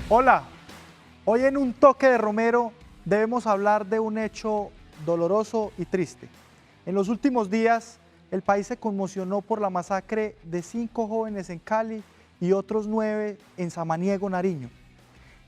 Hola, hoy en Un Toque de Romero debemos hablar de un hecho doloroso y triste. En los últimos días, el país se conmocionó por la masacre de 5 jóvenes en Cali y otros 9 en Samaniego, Nariño.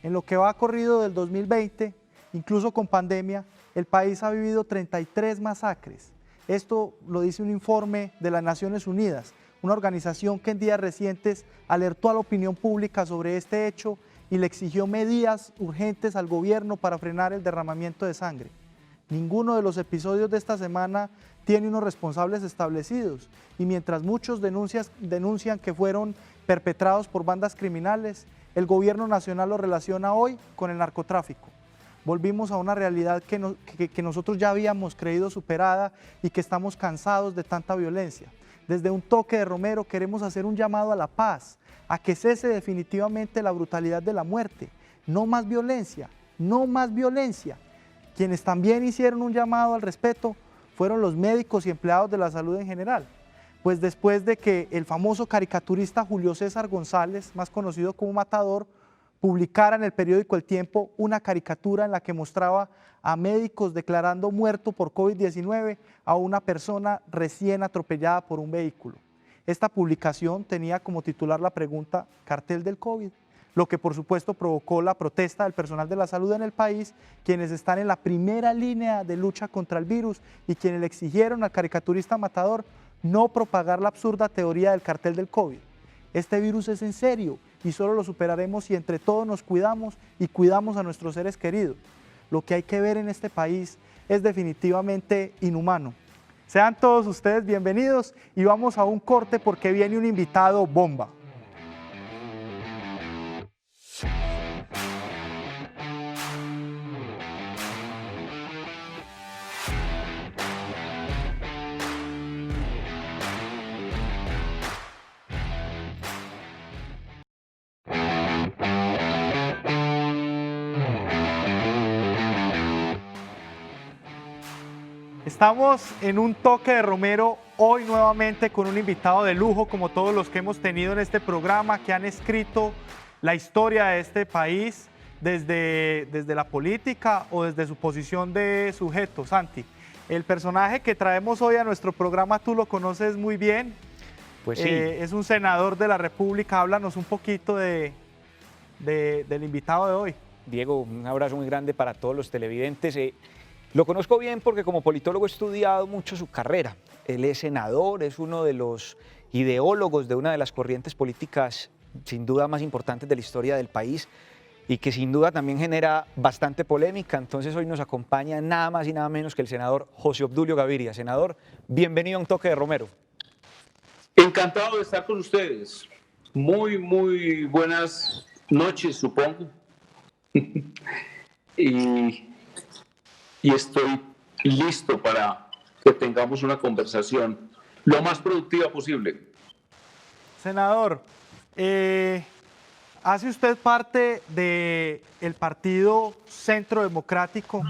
En lo que va corrido del 2020, incluso con pandemia, el país ha vivido 33 masacres. Esto lo dice un informe de las Naciones Unidas, una organización que en días recientes alertó a la opinión pública sobre este hecho y le exigió medidas urgentes al gobierno para frenar el derramamiento de sangre. Ninguno de los episodios de esta semana tiene unos responsables establecidos y mientras muchos denuncian que fueron perpetrados por bandas criminales, el gobierno nacional lo relaciona hoy con el narcotráfico. Volvimos a una realidad que nosotros ya habíamos creído superada y que estamos cansados de tanta violencia. Desde Un Toque de Romero queremos hacer un llamado a la paz, a que cese definitivamente la brutalidad de la muerte. No más violencia, no más violencia. Quienes también hicieron un llamado al respeto fueron los médicos y empleados de la salud en general. Pues después de que el famoso caricaturista Julio César González, más conocido como Matador, publicara en el periódico El Tiempo una caricatura en la que mostraba a médicos declarando muerto por COVID-19 a una persona recién atropellada por un vehículo. Esta publicación tenía como titular la pregunta «¿Cartel del COVID?», lo que por supuesto provocó la protesta del personal de la salud en el país, quienes están en la primera línea de lucha contra el virus y quienes le exigieron al caricaturista Matador no propagar la absurda teoría del cartel del COVID. Este virus es en serio y solo lo superaremos si entre todos nos cuidamos y cuidamos a nuestros seres queridos. Lo que hay que ver en este país es definitivamente inhumano. Sean todos ustedes bienvenidos y vamos a un corte porque viene un invitado bomba. Estamos en Un Toque de Romero, hoy nuevamente con un invitado de lujo, como todos los que hemos tenido en este programa, que han escrito la historia de este país desde la política o desde su posición de sujeto. Santi, el personaje que traemos hoy a nuestro programa tú lo conoces muy bien. Pues sí. Es un senador de la República. Háblanos un poquito del invitado de hoy. Diego, un abrazo muy grande para todos los televidentes. Lo conozco bien porque como politólogo he estudiado mucho su carrera. Él es senador, es uno de los ideólogos de una de las corrientes políticas sin duda más importantes de la historia del país y que sin duda también genera bastante polémica. Entonces hoy nos acompaña nada más y nada menos que el senador José Obdulio Gaviria. Senador, bienvenido a Un Toque de Romero. Encantado de estar con ustedes. Muy buenas noches, supongo. y estoy listo para que tengamos una conversación lo más productiva posible. Senador, hace usted parte del partido Centro Democrático.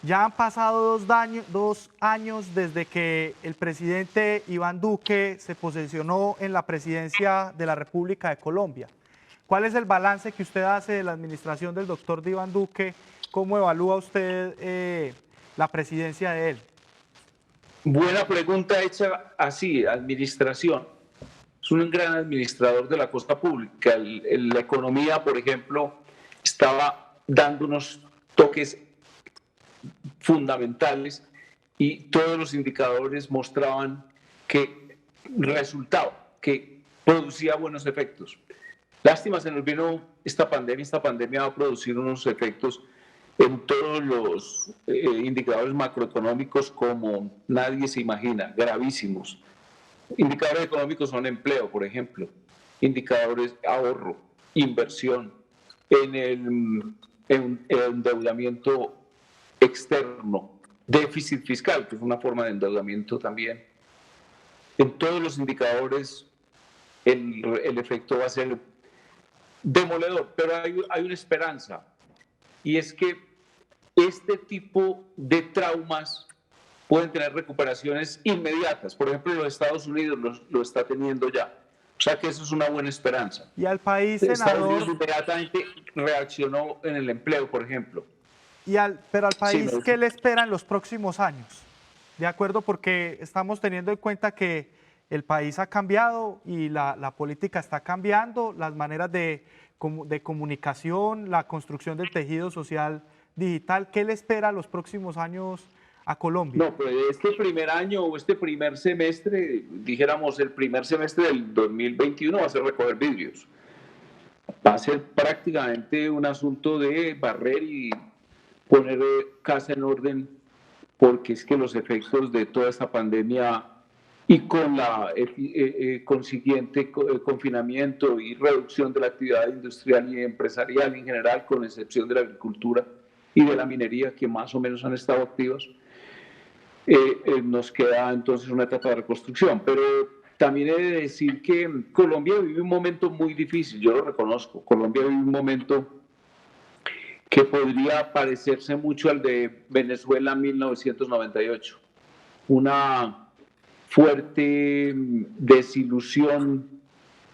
Ya han pasado dos años desde que el presidente Iván Duque se posesionó en la presidencia de la República de Colombia. ¿Cuál es el balance que usted hace de la administración del doctor Iván Duque? ¿Cómo evalúa usted la presidencia de él? Buena pregunta hecha así, administración. Es un gran administrador de la cosa pública. La economía, por ejemplo, estaba dando unos toques fundamentales y todos los indicadores mostraban que resultaba, que producía buenos efectos. Lástima, se nos vino esta pandemia va a producir unos efectos en todos los indicadores macroeconómicos como nadie se imagina, gravísimos. Indicadores económicos son empleo, por ejemplo, indicadores ahorro, inversión, en el endeudamiento externo, déficit fiscal, que es una forma de endeudamiento también. En todos los indicadores el efecto va a ser demoledor, pero hay una esperanza, y es que este tipo de traumas pueden tener recuperaciones inmediatas. Por ejemplo, los Estados Unidos lo está teniendo ya. O sea que eso es una buena esperanza. Y al país, Estados senador, Unidos inmediatamente reaccionó en el empleo, por ejemplo. pero al país, Sí, ¿qué le espera en los próximos años? De acuerdo, porque estamos teniendo en cuenta que el país ha cambiado y la política está cambiando, las maneras de comunicación, la construcción del tejido social digital. ¿Qué le espera los próximos años a Colombia? No, pues este primer año o este primer semestre, dijéramos el primer semestre del 2021 va a ser recoger vidrios. Va a ser prácticamente un asunto de barrer y poner casa en orden, porque es que los efectos de toda esta pandemia y con la consiguiente confinamiento y reducción de la actividad industrial y empresarial en general, con excepción de la agricultura y de la minería, que más o menos han estado activas, nos queda entonces una etapa de reconstrucción. Pero también he de decir que Colombia vive un momento muy difícil, yo lo reconozco. Colombia vive un momento que podría parecerse mucho al de Venezuela en 1998. Una fuerte desilusión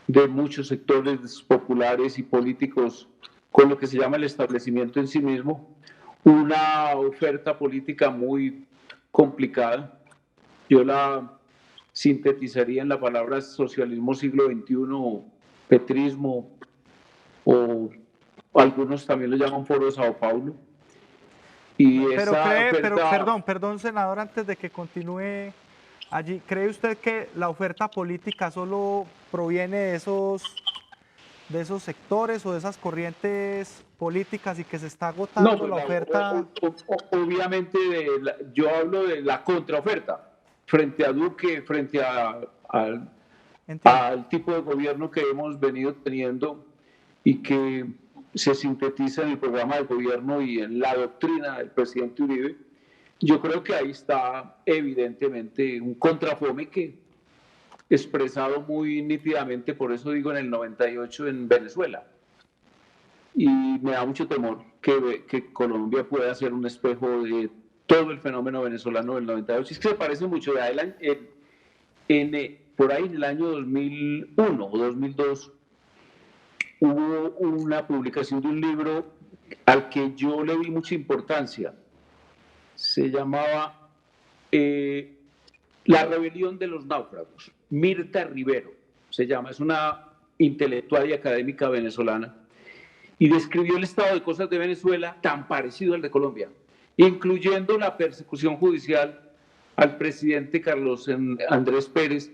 de muchos sectores populares y políticos con lo que se llama el establecimiento en sí mismo, una oferta política muy complicada. Yo la sintetizaría en la palabra socialismo siglo XXI, petrismo, o algunos también lo llaman Foro de Sao Paulo. Y Perdón, senador, antes de que continúe allí, ¿cree usted que la oferta política solo proviene de esos sectores o de esas corrientes políticas y que se está agotando pues la oferta? obviamente yo hablo de la contraoferta frente a Duque, frente al tipo de gobierno que hemos venido teniendo y que se sintetiza en el programa de gobierno y en la doctrina del presidente Uribe. Yo creo que ahí está evidentemente un contrafome que expresado muy nítidamente, por eso digo en el 98 en Venezuela. Y me da mucho temor que Colombia pueda ser un espejo de todo el fenómeno venezolano del 98. Es que se parece mucho. Por ahí en el año 2001 o 2002 hubo una publicación de un libro al que yo le di mucha importancia. Se llamaba La rebelión de los náufragos. Mirta Rivero se llama, es una intelectual y académica venezolana, y describió el estado de cosas de Venezuela tan parecido al de Colombia, incluyendo la persecución judicial al presidente Carlos Andrés Pérez,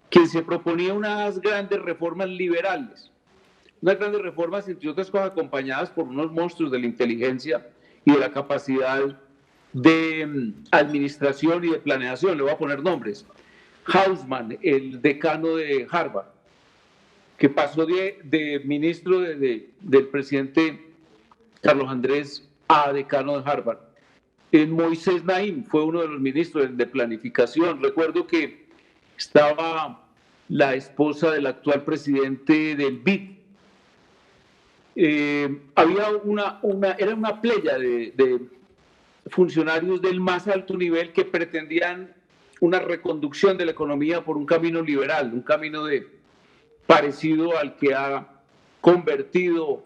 quien se proponía unas grandes reformas liberales, unas grandes reformas, entre otras cosas, acompañadas por unos monstruos de la inteligencia y de la capacidad de administración y de planeación. Le voy a poner nombres. Hausman, el decano de Harvard, que pasó de ministro del presidente Carlos Andrés a decano de Harvard. Moisés Naim fue uno de los ministros de planificación. Recuerdo que estaba la esposa del actual presidente del BID. Había era una playa de funcionarios del más alto nivel que pretendían una reconducción de la economía por un camino liberal, un camino parecido al que ha convertido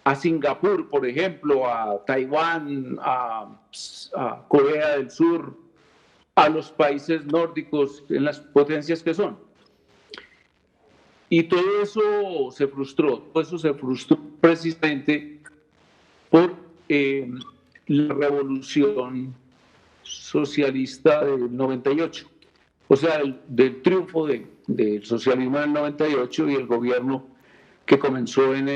a Singapur, por ejemplo, a Taiwán, a Corea del Sur, a los países nórdicos en las potencias que son. Y todo eso se frustró precisamente por la revolución socialista del 98, o sea, del triunfo del socialismo en el 98 y el gobierno que comenzó en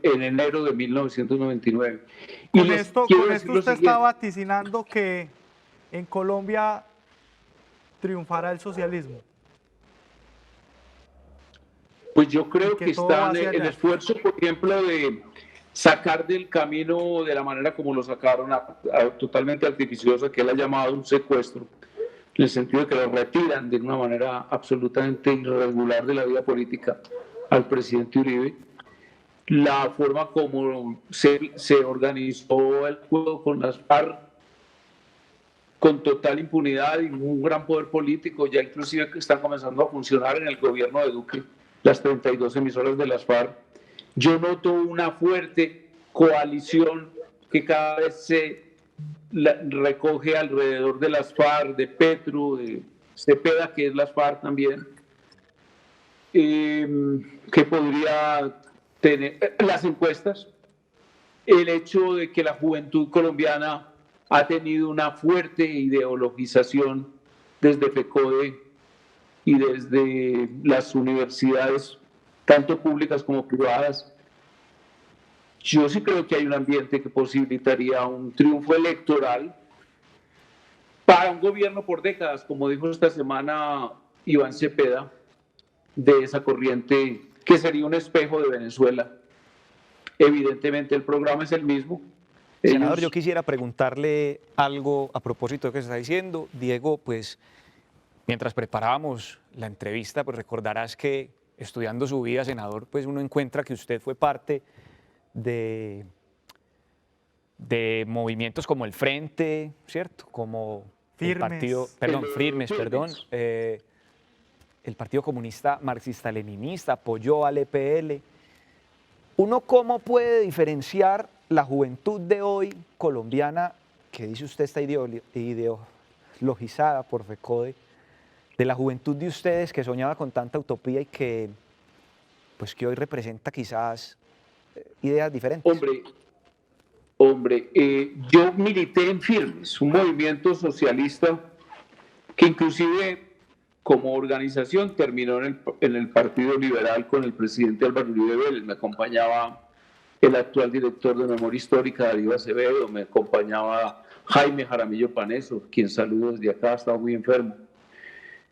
enero de 1999. Con esto usted está vaticinando que en Colombia triunfará el socialismo. Pues yo creo que está en el esfuerzo, por ejemplo, de sacar del camino de la manera como lo sacaron, totalmente artificiosa, que él ha llamado un secuestro, en el sentido de que lo retiran de una manera absolutamente irregular de la vida política al presidente Uribe. La forma como se organizó el juego con las FARC, con total impunidad y un gran poder político, ya inclusive que están comenzando a funcionar en el gobierno de Duque, las 32 emisoras de las FARC, yo noto una fuerte coalición que cada vez se recoge alrededor de las FARC, de Petro, de Cepeda, que es las FARC también, que podría tener las encuestas, el hecho de que la juventud colombiana ha tenido una fuerte ideologización desde FECODE y desde las universidades, tanto públicas como privadas. Yo sí creo que hay un ambiente que posibilitaría un triunfo electoral para un gobierno por décadas, como dijo esta semana Iván Cepeda, de esa corriente que sería un espejo de Venezuela. Evidentemente el programa es el mismo. Senador, yo quisiera preguntarle algo a propósito de lo que se está diciendo. Diego, pues mientras preparábamos la entrevista, pues recordarás que estudiando su vida, senador, pues uno encuentra que usted fue parte de movimientos como el Frente, ¿cierto? Como el partido, Firmes, perdón, el Partido Comunista Marxista-Leninista, apoyó al EPL. ¿Uno cómo puede diferenciar la juventud de hoy colombiana, que dice usted está ideologizada por FECODE, de la juventud de ustedes que soñaba con tanta utopía y que, pues, que hoy representa quizás ideas diferentes? Hombre, yo milité en Firmes, un movimiento socialista que inclusive como organización terminó en el Partido Liberal con el presidente Álvaro Uribe Vélez. Me acompañaba el actual director de Memoria Histórica, Darío Acevedo, me acompañaba Jaime Jaramillo Paneso, quien saludo desde acá, estaba muy enfermo,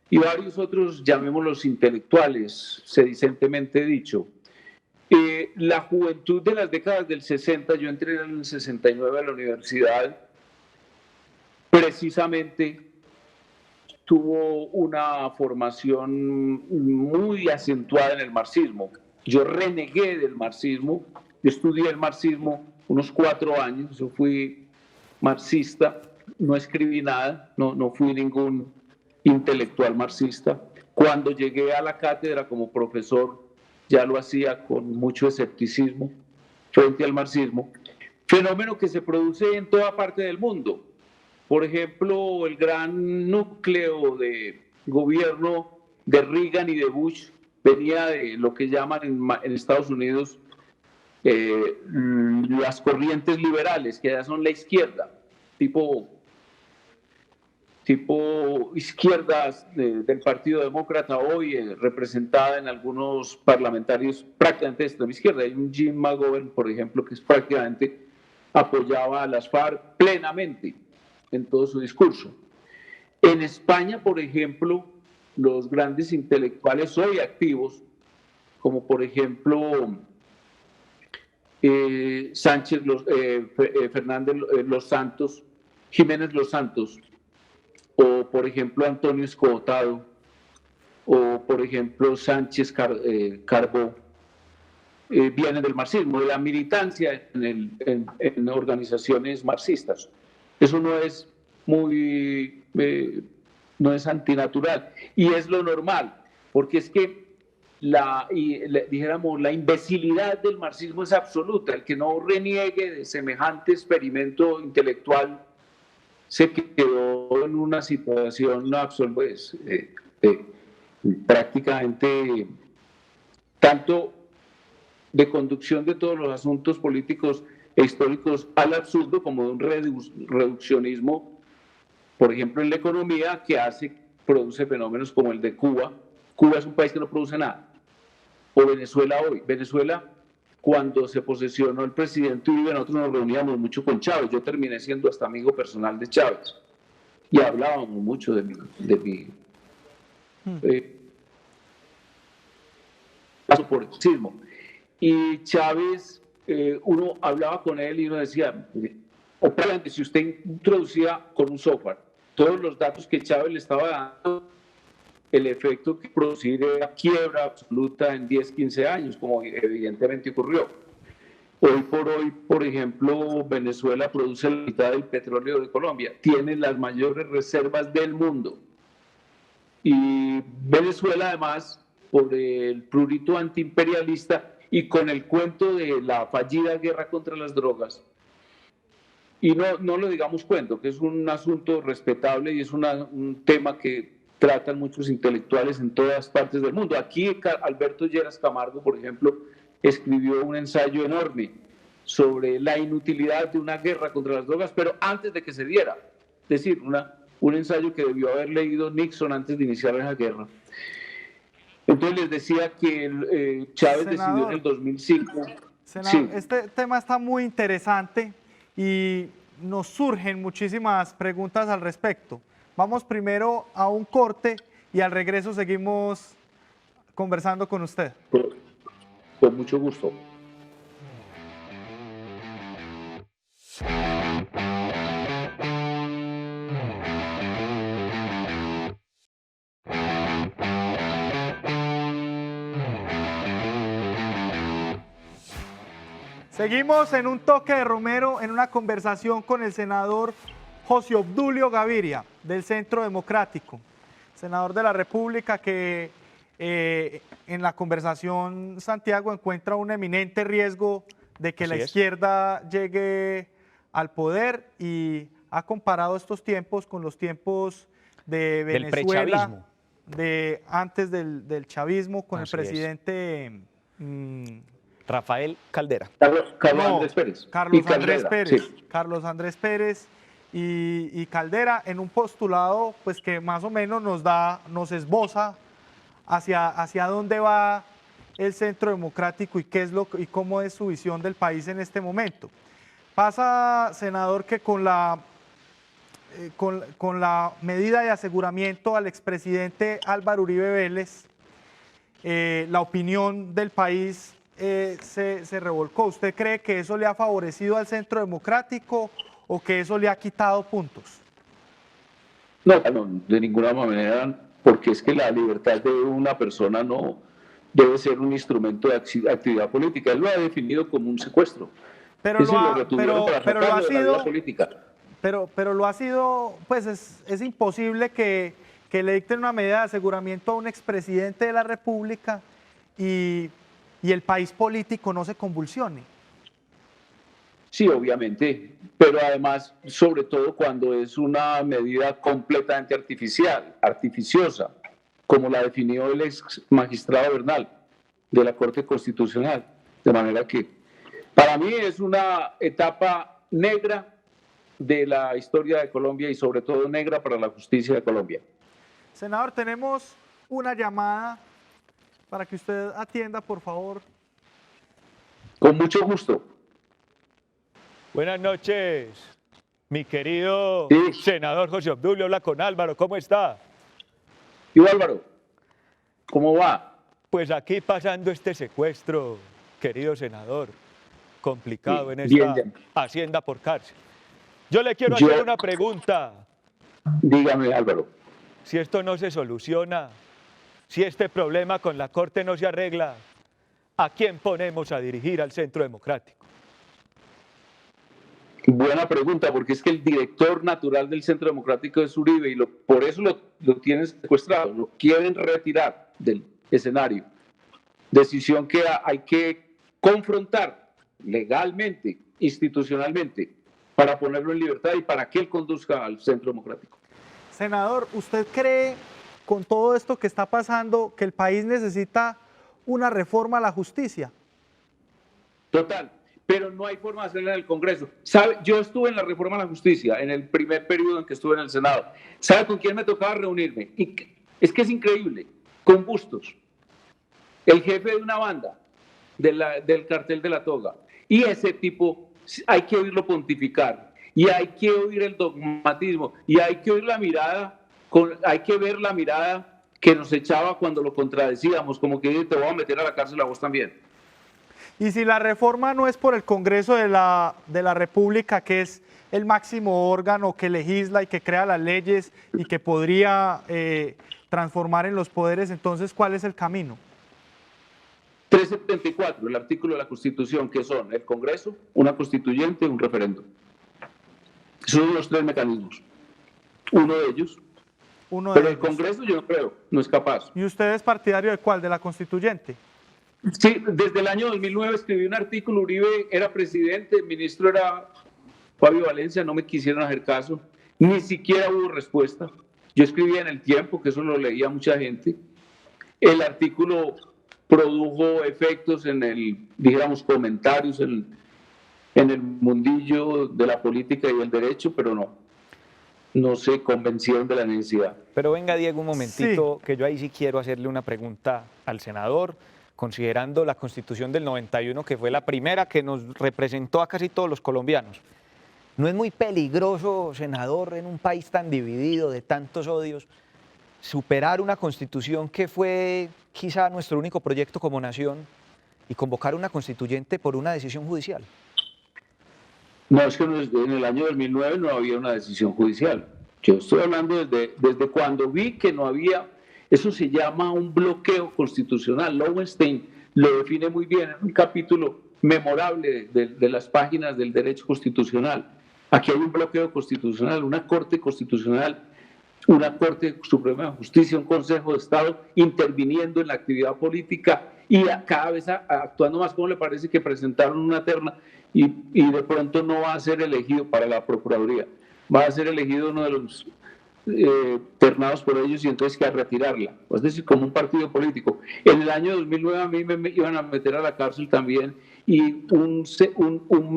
y varios otros, llamémoslos intelectuales, sedicentemente dicho. La juventud de las décadas del 60, yo entré en el 69 a la universidad, precisamente tuvo una formación muy acentuada en el marxismo. Yo renegué del marxismo, yo estudié el marxismo unos 4 años, yo fui marxista, no escribí nada, no fui ningún intelectual marxista. Cuando llegué a la cátedra como profesor, ya lo hacía con mucho escepticismo frente al marxismo, fenómeno que se produce en toda parte del mundo. Por ejemplo, el gran núcleo de gobierno de Reagan y de Bush venía de lo que llaman en Estados Unidos las corrientes liberales, que ya son la izquierda, tipo izquierdas del Partido Demócrata hoy, representada en algunos parlamentarios prácticamente de extrema izquierda. Hay un Jim McGovern, por ejemplo, que es prácticamente apoyaba a las FARC plenamente en todo su discurso. En España, por ejemplo, los grandes intelectuales hoy activos, como por ejemplo Fernández Los Santos, Jiménez Los Santos, o por ejemplo Antonio Escotado, o por ejemplo Sánchez Carbó, vienen del marxismo, de la militancia en organizaciones marxistas. Eso no es no es antinatural, y es lo normal, porque es que dijéramos, la imbecilidad del marxismo es absoluta. El que no reniegue de semejante experimento intelectual se quedó en una situación prácticamente tanto de conducción de todos los asuntos políticos e históricos al absurdo, como de un reduccionismo, por ejemplo, en la economía, que produce fenómenos como el de Cuba. Cuba es un país que no produce nada. O Venezuela hoy. Venezuela, cuando se posesionó el presidente Uribe, nosotros nos reuníamos mucho con Chávez. Yo terminé siendo hasta amigo personal de Chávez. Y hablábamos mucho de mi paso por el marxismo. Y Chávez, uno hablaba con él y uno decía, obviamente, si usted introducía con un software todos los datos que Chávez le estaba dando, el efecto que produciría quiebra absoluta en 10, 15 años, como evidentemente ocurrió. Hoy por hoy, por ejemplo, Venezuela produce la mitad del petróleo de Colombia, tiene las mayores reservas del mundo. Y Venezuela, además, por el prurito antiimperialista y con el cuento de la fallida guerra contra las drogas. Y no lo digamos cuento, que es un asunto respetable y es un tema que tratan muchos intelectuales en todas partes del mundo. Aquí Alberto Lleras Camargo, por ejemplo, escribió un ensayo enorme sobre la inutilidad de una guerra contra las drogas, pero antes de que se diera. Es decir, un ensayo que debió haber leído Nixon antes de iniciar esa guerra. Entonces les decía que Chávez decidió en el 2005. Senador, este tema está muy interesante y nos surgen muchísimas preguntas al respecto. Vamos primero a un corte y al regreso seguimos conversando con usted. Con mucho gusto. Seguimos en un toque de Romero en una conversación con el senador José Obdulio Gaviria del Centro Democrático, senador de la República que en la conversación Santiago encuentra un eminente riesgo de que la izquierda llegue al poder y ha comparado estos tiempos con los tiempos de Venezuela, antes del chavismo, con el presidente Rafael Caldera. Carlos Andrés Pérez y Caldera, en un postulado pues que más o menos nos esboza hacia dónde va el Centro Democrático y y cómo es su visión del país en este momento. Pasa, senador, que con la medida de aseguramiento al expresidente Álvaro Uribe Vélez, la opinión del país se revolcó. ¿Usted cree que eso le ha favorecido al Centro Democrático o que eso le ha quitado puntos? No, de ninguna manera, porque es que la libertad de una persona no debe ser un instrumento de actividad política. Él lo ha definido como un secuestro. Pero lo ha sido, pues es imposible que le dicten una medida de aseguramiento a un expresidente de la República y el país político no se convulsione. Sí, obviamente, pero además, sobre todo cuando es una medida completamente artificiosa, como la definió el ex magistrado Bernal de la Corte Constitucional. De manera que, para mí es una etapa negra de la historia de Colombia y sobre todo negra para la justicia de Colombia. Senador, tenemos una llamada para que usted atienda, por favor. Con mucho gusto. Buenas noches, mi querido senador José Obdulio, habla con Álvaro, ¿cómo está? Y Álvaro, ¿cómo va? Pues aquí pasando este secuestro, querido senador, complicado en esta hacienda por cárcel. Yo le quiero hacer una pregunta. Dígame, Álvaro. Si esto no se soluciona, si este problema con la Corte no se arregla, ¿a quién ponemos a dirigir al Centro Democrático? Buena pregunta, porque es que el director natural del Centro Democrático es Uribe y por eso lo tienen secuestrado, lo quieren retirar del escenario. Decisión que hay que confrontar legalmente, institucionalmente, para ponerlo en libertad y para que él conduzca al Centro Democrático. Senador, ¿usted cree, con todo esto que está pasando, que el país necesita una reforma a la justicia? Total, pero no hay forma de hacerla en el Congreso. ¿Sabe? Yo estuve en la reforma a la justicia, en el primer periodo en que estuve en el Senado. ¿Sabe con quién me tocaba reunirme? Es que es increíble, con Bustos, el jefe de una banda del cartel de la toga. Y ese tipo hay que oírlo pontificar, y hay que oír el dogmatismo, y hay que oír la mirada, hay que ver la mirada que nos echaba cuando lo contradecíamos, como que te voy a meter a la cárcel a vos también. Y si la reforma no es por el Congreso de la República, que es el máximo órgano que legisla y que crea las leyes y que podría transformar en los poderes, entonces, ¿cuál es el camino? 374, el artículo de la Constitución, que son el Congreso, una constituyente, un referéndum. Son los tres mecanismos. Uno de ellos, uno Pero de el ellos. Congreso yo no creo, no es capaz. ¿Y usted es partidario de cuál? ¿De la constituyente? Sí, desde el año 2009 escribí un artículo, Uribe era presidente, el ministro era Fabio Valencia, no me quisieron hacer caso, ni siquiera hubo respuesta. Yo escribía en El Tiempo, que eso lo leía mucha gente. El artículo produjo efectos en el, dijéramos, comentarios en el mundillo de la política y el derecho, pero no se convencieron de la necesidad. Pero venga, Diego, un momentito, que yo ahí sí quiero hacerle una pregunta al senador, considerando la Constitución del 91, que fue la primera que nos representó a casi todos los colombianos. ¿No es muy peligroso, senador, en un país tan dividido, de tantos odios, superar una Constitución que fue quizá nuestro único proyecto como nación y convocar una constituyente por una decisión judicial? No, es que en el año 2009 no había una decisión judicial. Yo estoy hablando desde cuando vi que no había, eso se llama un bloqueo constitucional. Lowenstein lo define muy bien en un capítulo memorable de las páginas del derecho constitucional. Aquí hay un bloqueo constitucional, una Corte Constitucional, una Corte Suprema de Justicia, un Consejo de Estado interviniendo en la actividad política y cada vez actuando más como le parece, que presentaron una terna y de pronto no va a ser elegido para la Procuraduría, va a ser elegido uno de los ternados por ellos y entonces que a retirarla, es decir, como un partido político. En el año 2009 a mí me iban a meter a la cárcel también y un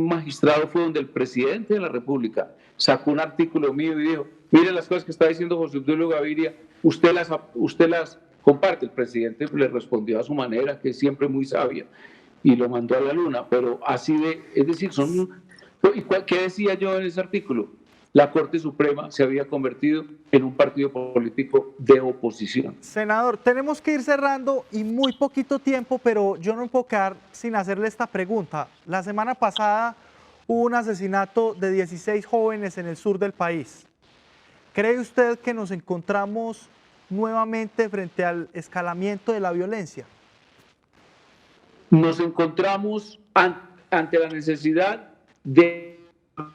magistrado fue donde el presidente de la República sacó un artículo mío y dijo: mire las cosas que está diciendo José Obdulio Gaviria, usted las comparte. El presidente le respondió a su manera, que es siempre muy sabia, y lo mandó a la luna, pero así es decir, ¿qué decía yo en ese artículo? La Corte Suprema se había convertido en un partido político de oposición. Senador, tenemos que ir cerrando y muy poquito tiempo, pero yo no me puedo quedar sin hacerle esta pregunta. La semana pasada hubo un asesinato de 16 jóvenes en el sur del país. ¿Cree usted que nos encontramos nuevamente frente al escalamiento de la violencia? Nos encontramos ante la necesidad de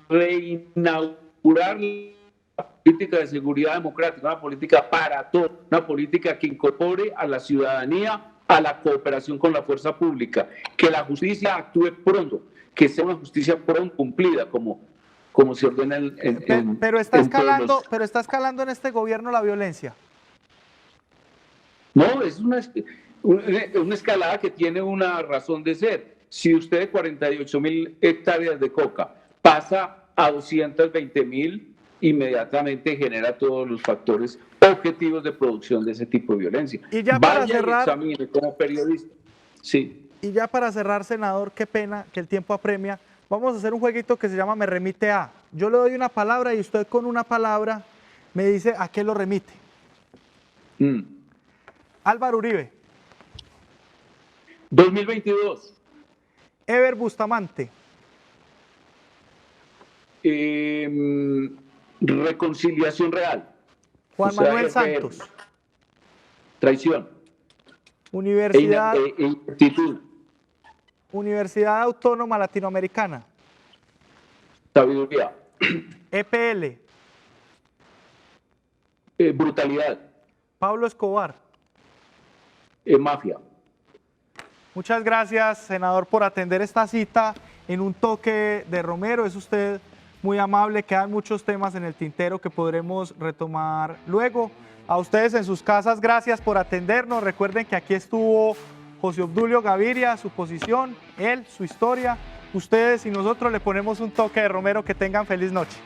reinaugurar la política de seguridad democrática, una política para todos, una política que incorpore a la ciudadanía a la cooperación con la fuerza pública, que la justicia actúe pronto, que sea una justicia pronto cumplida, como se ordena pero está escalando en este gobierno la violencia. No, es una escalada que tiene una razón de ser. Si usted de 48.000 hectáreas de coca pasa a 220.000, inmediatamente genera todos los factores objetivos de producción de ese tipo de violencia. Y ya para cerrar, y examine como periodista. Sí. Y ya para cerrar, senador, qué pena que el tiempo apremia. Vamos a hacer un jueguito que se llama Me Remite A. Yo le doy una palabra y usted con una palabra me dice a qué lo remite. Álvaro Uribe. 2022. Ever Bustamante. Reconciliación real. Juan Manuel Santos. Traición. Universidad. Ineptitud. Universidad Autónoma Latinoamericana. Sabiduría. EPL. Brutalidad. Pablo Escobar. Mafia. Muchas gracias, senador, por atender esta cita en un toque de Romero. Es usted muy amable. Quedan muchos temas en el tintero que podremos retomar luego. A ustedes en sus casas, gracias por atendernos. Recuerden que aquí estuvo José Obdulio Gaviria, su posición, él, su historia. Ustedes y nosotros le ponemos un toque de Romero. Que tengan feliz noche.